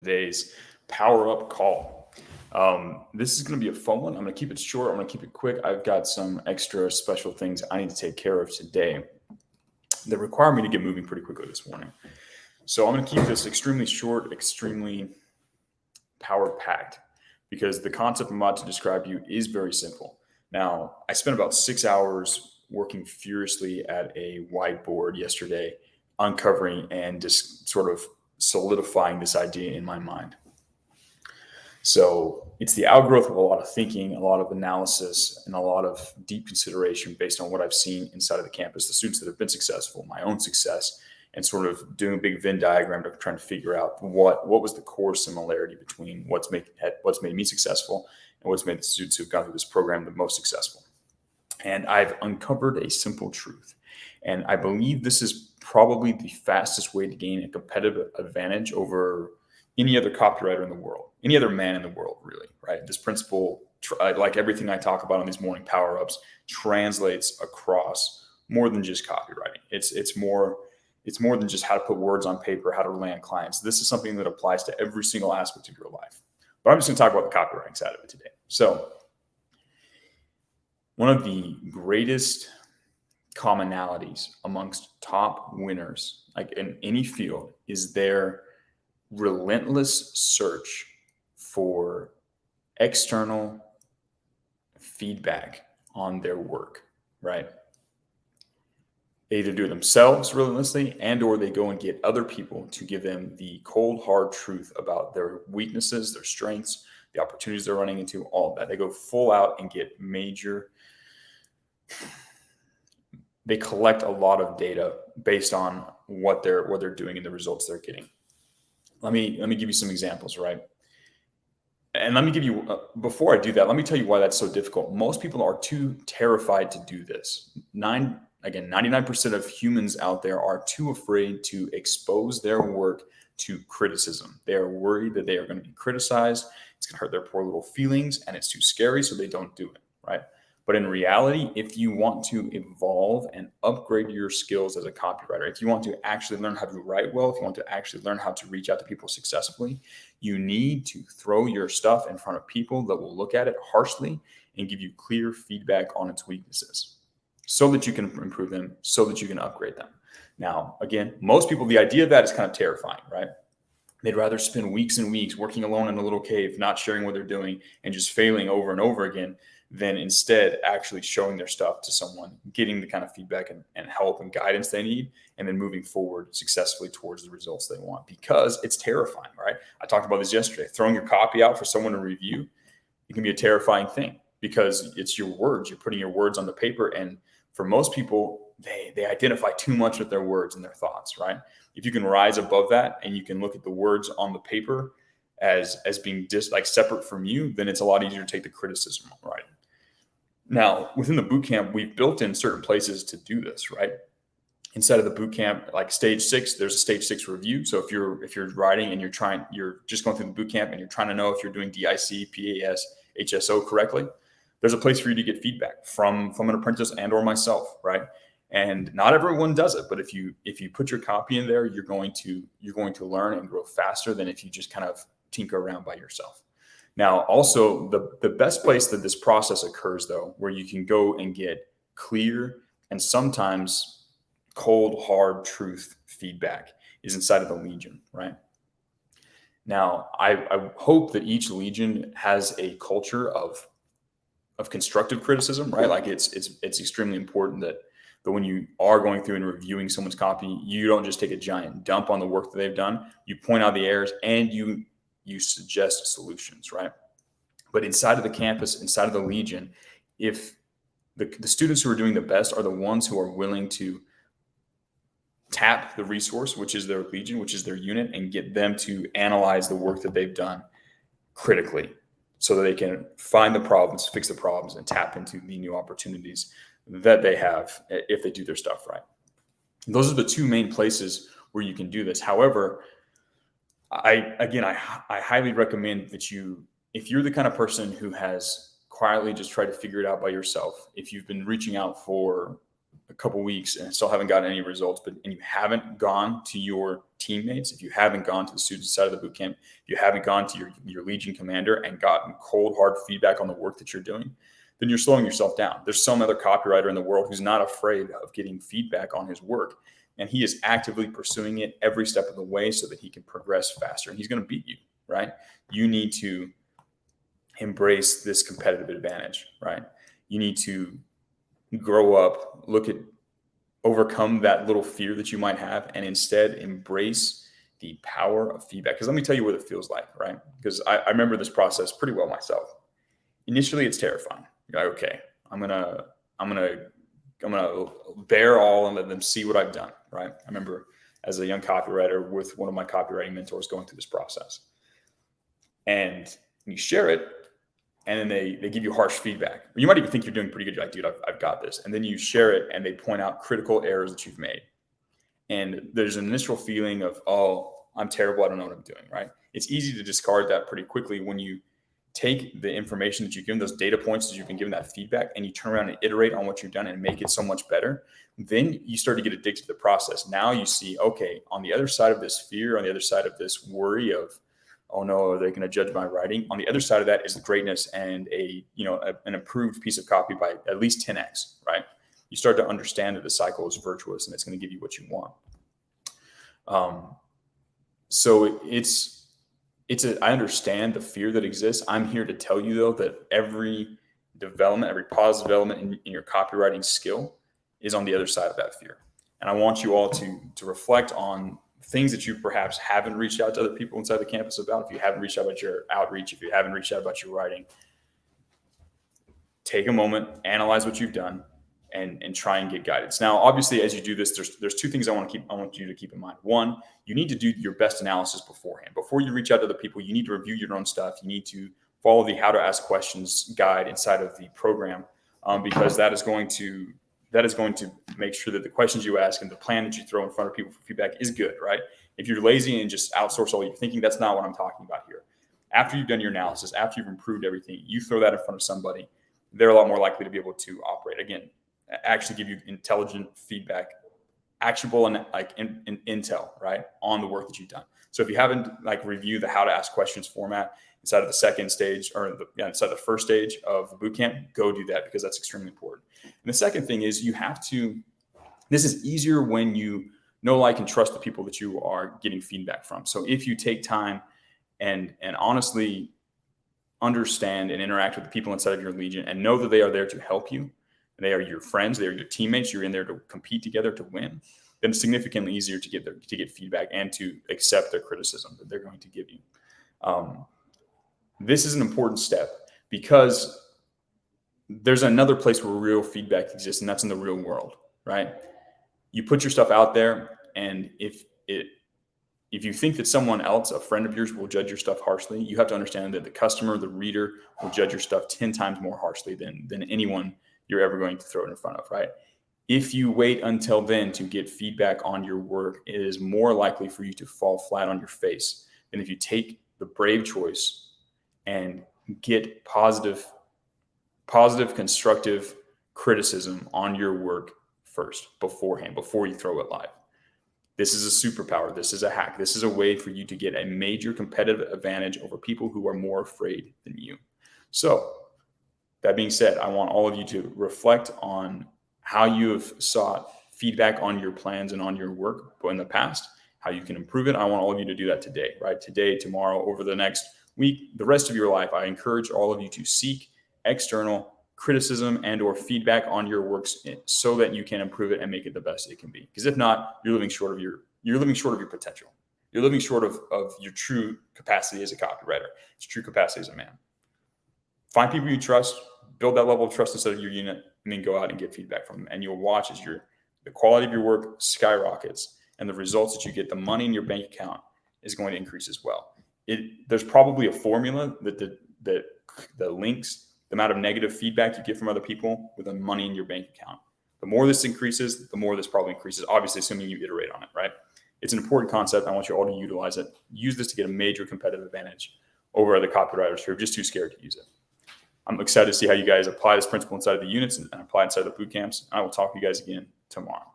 Today's power up call. This is going to be a fun one. I'm going to keep it short. I'm going to keep it quick. I've got some extra special things I need to take care of today that require me to get moving pretty quickly this morning. So I'm going to keep this extremely short, extremely power packed, because the concept I'm about to describe to you is very simple. Now, I spent about 6 hours working furiously at a whiteboard yesterday, uncovering and just sort of solidifying this idea in my mind. So it's the outgrowth of a lot of thinking, a lot of analysis, and a lot of deep consideration based on what I've seen inside of the campus, the students that have been successful, my own success, and sort of doing a big Venn diagram to trying to figure out what was the core similarity between what's made me successful and what's made the students who've gone through this program the most successful. And I've uncovered a simple truth. And I believe this is probably the fastest way to gain a competitive advantage over any other copywriter in the world, any other man in the world, really, right? This principle, like everything I talk about on these morning power-ups, translates across more than just copywriting. It's more than just how to put words on paper, how to land clients. This is something that applies to every single aspect of your life. But I'm just going to talk about the copywriting side of it today. So one of the greatest commonalities amongst top winners, like in any field, is their relentless search for external feedback on their work, right? They either do it themselves relentlessly, and or they go and get other people to give them the cold, hard truth about their weaknesses, their strengths, the opportunities they're running into, all of that. They go full out and get they collect a lot of data based on what they're doing and the results they're getting. Let me give you some examples, right? And let me give you, before I do that, let me tell you why that's so difficult. Most people are too terrified to do this. 99% of humans out there are too afraid to expose their work to criticism. They are worried that they are going to be criticized. It's going to hurt their poor little feelings, and it's too scary, so they don't do it, right? But in reality, if you want to evolve and upgrade your skills as a copywriter, if you want to actually learn how to write well, if you want to actually learn how to reach out to people successfully, you need to throw your stuff in front of people that will look at it harshly and give you clear feedback on its weaknesses so that you can improve them, so that you can upgrade them. Now, again, most people, the idea of that is kind of terrifying, right? They'd rather spend weeks and weeks working alone in a little cave, not sharing what they're doing and just failing over and over again, than instead actually showing their stuff to someone, getting the kind of feedback and help and guidance they need, and then moving forward successfully towards the results they want, because it's terrifying, right? I talked about this yesterday. Throwing your copy out for someone to review, it can be a terrifying thing because it's your words. You're putting your words on the paper. And for most people, they identify too much with their words and their thoughts, right? If you can rise above that and you can look at the words on the paper as being like separate from you, then it's a lot easier to take the criticism, right? Now, within the boot camp, we've built in certain places to do this, right? Inside of the boot camp, like stage 6, there's a stage 6 review. So if you're writing and you're just going through the boot camp and you're trying to know if you're doing DIC, PAS, HSO correctly, there's a place for you to get feedback from an apprentice and or myself, right? And not everyone does it, but if you put your copy in there, you're going to learn and grow faster than if you just kind of tinker around by yourself. Now, also the best place that this process occurs, though, where you can go and get clear and sometimes cold, hard truth feedback, is inside of the Legion, right? Now, I hope that each Legion has a culture of constructive criticism, right? Like it's extremely important that when you are going through and reviewing someone's copy, you don't just take a giant dump on the work that they've done. You point out the errors and you suggest solutions, right? But inside of the campus, inside of the Legion, if the students who are doing the best are the ones who are willing to tap the resource, which is their Legion, which is their unit, and get them to analyze the work that they've done critically so that they can find the problems, fix the problems, and tap into the new opportunities that they have if they do their stuff right. And those are the two main places where you can do this. However, I highly recommend that if you're the kind of person who has quietly just tried to figure it out by yourself, if you've been reaching out for a couple weeks and still haven't gotten any results, and you haven't gone to your teammates, if you haven't gone to the student side of the boot camp, if you haven't gone to your Legion commander and gotten cold, hard feedback on the work that you're doing, then you're slowing yourself down. There's some other copywriter in the world who's not afraid of getting feedback on his work, and he is actively pursuing it every step of the way so that he can progress faster, and he's going to beat you, right? You need to embrace this competitive advantage, right? You need to grow up, overcome that little fear that you might have, and instead embrace the power of feedback. Because let me tell you what it feels like, right? Because I remember this process pretty well myself. Initially, it's terrifying. You're like, okay, I'm gonna bear all and let them see what I've done, right? I remember as a young copywriter with one of my copywriting mentors going through this process, and you share it, and then they give you harsh feedback. You might even think you're doing pretty good. You're like, dude, I've got this. And then you share it and they point out critical errors that you've made. And there's an initial feeling of, oh, I'm terrible. I don't know what I'm doing, right? It's easy to discard that pretty quickly when you take the information that you've given, those data points that you've been given, that feedback, and you turn around and iterate on what you've done and make it so much better. Then you start to get addicted to the process. Now you see, okay, on the other side of this fear, on the other side of this worry of, oh no, are they going to judge my writing? On the other side of that is the greatness and an improved piece of copy by at least 10x, right? You start to understand that the cycle is virtuous and it's going to give you what you want. So I understand the fear that exists. I'm here to tell you though, that every positive development in your copywriting skill is on the other side of that fear. And I want you all to reflect on things that you perhaps haven't reached out to other people inside the campus about. If you haven't reached out about your outreach, if you haven't reached out about your writing, take a moment, analyze what you've done, and try and get guidance. Now, obviously, as you do this, there's two things I want you to keep in mind. One, you need to do your best analysis beforehand. Before you reach out to other people, you need to review your own stuff. You need to follow the How to Ask Questions guide inside of the program, because that is going to make sure that the questions you ask and the plan that you throw in front of people for feedback is good, right? If you're lazy and just outsource all your thinking, that's not what I'm talking about here. After you've done your analysis, after you've improved everything, you throw that in front of somebody, they're a lot more likely to be able to operate. Again, actually give you intelligent feedback, actionable and intel, right, on the work that you've done. So if you haven't reviewed the How to Ask Questions format inside of the second stage inside the first stage of the bootcamp, go do that, because that's extremely important. And the second thing is this is easier when you know, like, and trust the people that you are getting feedback from. So if you take time and honestly understand and interact with the people inside of your Legion and know that they are there to help you, and they are your friends, they are your teammates, you're in there to compete together to win, then it's significantly easier to get feedback and to accept their criticism that they're going to give you. This is an important step, because there's another place where real feedback exists, and that's in the real world, right? You put your stuff out there, and if you think that someone else, a friend of yours, will judge your stuff harshly, you have to understand that the customer, the reader, will judge your stuff 10 times more harshly than anyone you're ever going to throw it in front of, right? If you wait until then to get feedback on your work, it is more likely for you to fall flat on your face than if you take the brave choice and get positive, constructive criticism on your work first, beforehand, before you throw it live. This is a superpower. This is a hack. This is a way for you to get a major competitive advantage over people who are more afraid than you. So that being said, I want all of you to reflect on how you have sought feedback on your plans and on your work in the past, how you can improve it. I want all of you to do that today, right? Today, tomorrow, over the next week, the rest of your life. I encourage all of you to seek external criticism and or feedback on your works so that you can improve it and make it the best it can be. Because if not, you're living short of your potential. You're living short of your true capacity as a copywriter, its true capacity as a man. Find people you trust, build that level of trust inside of your unit, and then go out and get feedback from them. And you'll watch as the quality of your work skyrockets, and the results that you get, the money in your bank account, is going to increase as well. There's probably a formula that links the amount of negative feedback you get from other people with the money in your bank account. The more this increases, the more this probably increases, obviously assuming you iterate on it, right? It's an important concept. I want you all to utilize it. Use this to get a major competitive advantage over other copywriters who are just too scared to use it. I'm excited to see how you guys apply this principle inside of the units and apply it inside of the boot camps. I will talk to you guys again tomorrow.